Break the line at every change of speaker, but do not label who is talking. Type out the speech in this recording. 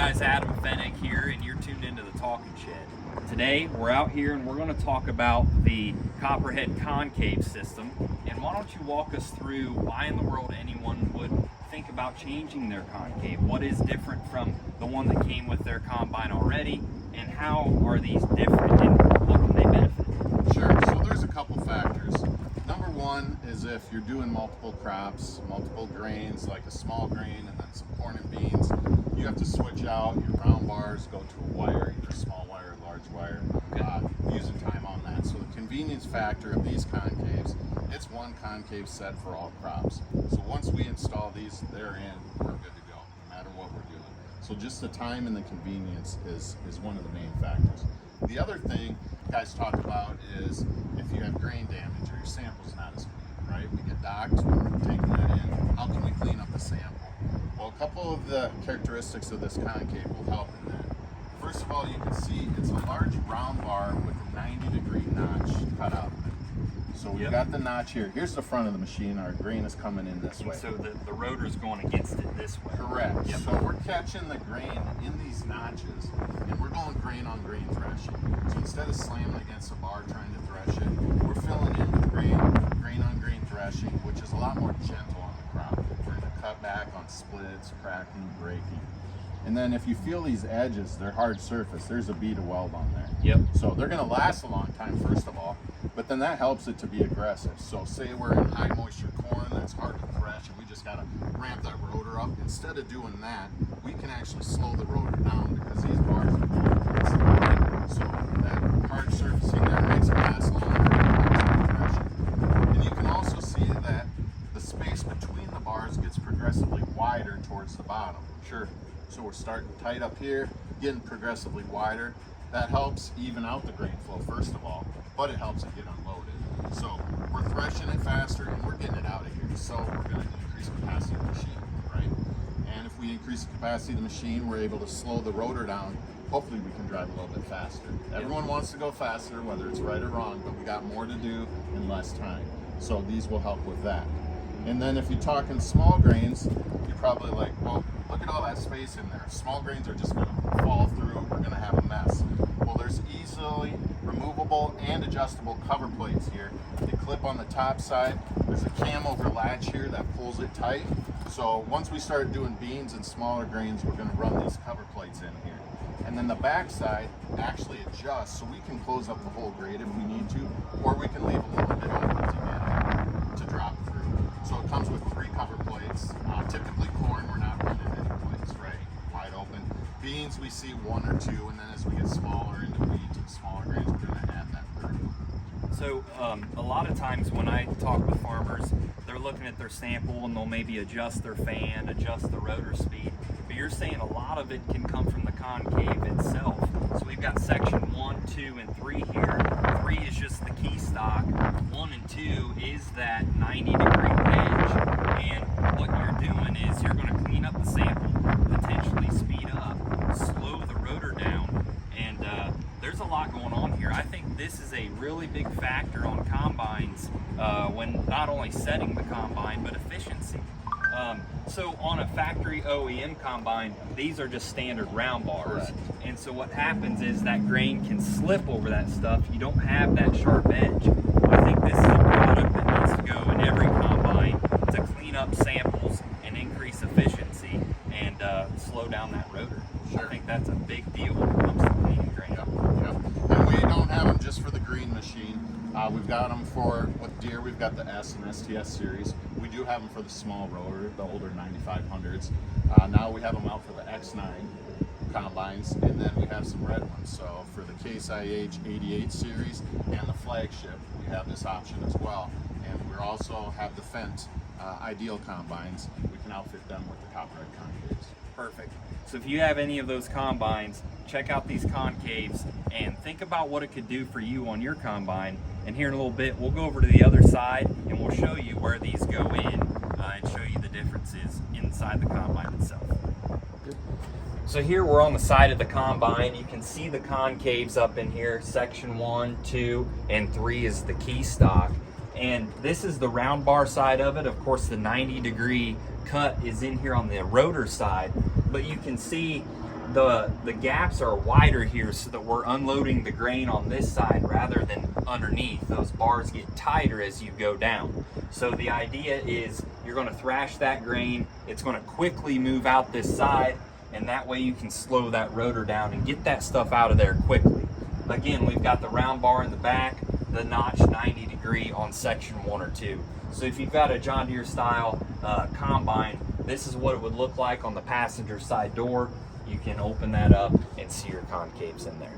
guys, Adam Fennick here, and you're tuned into the Talking Shed. Today we're out here and we're going to talk about the CopperHead concave system. And why don't you walk us through why in the world anyone would think about changing their concave? What is different from the one that came with their combine already, and how are these different and what can they benefit?
Sure, so there's a couple factors. Number one is if you're doing multiple crops, multiple grains, like a small grain and then some corn and beans, you have to switch out your round bars, go to a wire, either small wire or large wire, using time on that. So the convenience factor of these concaves, it's one concave set for all crops. So once we install these, they're in, we're good to go, no matter what we're doing. So just the time and the convenience is one of the main factors. The other thing guys talk about is if you have grain damage or your sample's not as clean, right? We get docked, we're taking that in. How can we clean up the sample? Well, a couple of the characteristics of this concave will help in that. First of all, you can see it's a large round bar with a 90-degree notch cut out. So we've got the notch here. Here's the front of the machine. Our grain is coming in this way.
So the rotor is going against it this way.
Correct. Yep. So we're catching the grain in these notches, and we're going grain on grain threshing. So instead of slamming against the bar trying to thresh it, we're filling in with grain on grain threshing, which is a lot more gentle on the crop. We're going to cut back on splits, cracking, breaking. And then if you feel these edges, they're hard surface, there's a bead of weld on there.
Yep.
So they're going to last a long time, first of all, but then that helps it to be aggressive. So say we're in high moisture corn that's hard to thresh and we just got to ramp that rotor up. Instead of doing that, we can actually slow the rotor down because these bars are going. So that hard surfacing there makes it last longer. And you can also see that the space between the bars gets progressively wider towards the bottom.
Sure.
So we're starting tight up here, getting progressively wider. That helps even out the grain flow, first of all, but it helps it get unloaded. So we're threshing it faster and we're getting it out of here. So we're going to increase the capacity of the machine, right? And if we increase the capacity of the machine, we're able to slow the rotor down. Hopefully we can drive a little bit faster. Everyone wants to go faster, whether it's right or wrong, but we got more to do in less time. So these will help with that. And then if you're talking small grains, you're probably like, well, look at all that space in there. Small grains are just going to fall through. We're going to have a mess. Well, there's easily removable and adjustable cover plates here. They clip on the top side. There's a cam over latch here that pulls it tight. So once we start doing beans and smaller grains, we're going to run these cover plates in here. And then the back side actually adjusts so we can close up the whole grate if we need to, or we can leave a little bit open to drop through. So it comes with 3 cover plates. Typically corn, we're not running any plates, right? Wide open. Beans, we see 1 or 2, and then as we get smaller into wheat and smaller grains, we're going to add that 3rd.
So a lot of times when I talk with farmers, they're looking at their sample and they'll maybe adjust their fan, adjust the rotor speed. But you're saying a lot of it can come from the concave itself. So we've got section 1, 2, and 3 here. 3 is just the key stock. 1 and 2 is that 90-degree edge. And what you're doing is you're going to clean up the sample, potentially speed up, slow the rotor down, and there's a lot going on here. I think this is a really big factor on combines when not only setting the combine, but efficiency. So on a factory OEM combine, these are just standard round bars.
Correct.
And so what happens is that grain can slip over that stuff. You don't have that sharp edge. I think this is a product that needs to go in every combine to clean up samples and increase efficiency and slow down that rotor.
Sure.
I think that's a big deal when it comes to cleaning grain.
Yep. And we don't have them just for the green machine. We've got them for, with Deere, we've got the S and STS series. We do have them for the small rotor, the older 9500s. Now we have them out for the X9 combines, and then we have some red ones. So for the Case IH 88 series and the flagship, we have this option as well. And we also have the Fendt Ideal combines. We can outfit them with the CopperHead concaves.
Perfect. So if you have any of those combines, check out these concaves and think about what it could do for you on your combine. And here in a little bit, we'll go over to the other side and we'll show you where these go in and show you the differences inside the combine itself. So here we're on the side of the combine. You can see the concaves up in here. Section 1, 2, and 3 is the key stock. And this is the round bar side of it. Of course, the 90-degree cut is in here on the rotor side. but you can see the gaps are wider here so that we're unloading the grain on this side rather than underneath. Those bars get tighter as you go down. So the idea is you're going to thrash that grain, it's going to quickly move out this side, and that way you can slow that rotor down and get that stuff out of there quickly. Again, we've got the round bar in the back, the notch 90 degree on section 1 or 2. So if you've got a John Deere style combine, this is what it would look like on the passenger side door. You can open that up and see your concaves in there.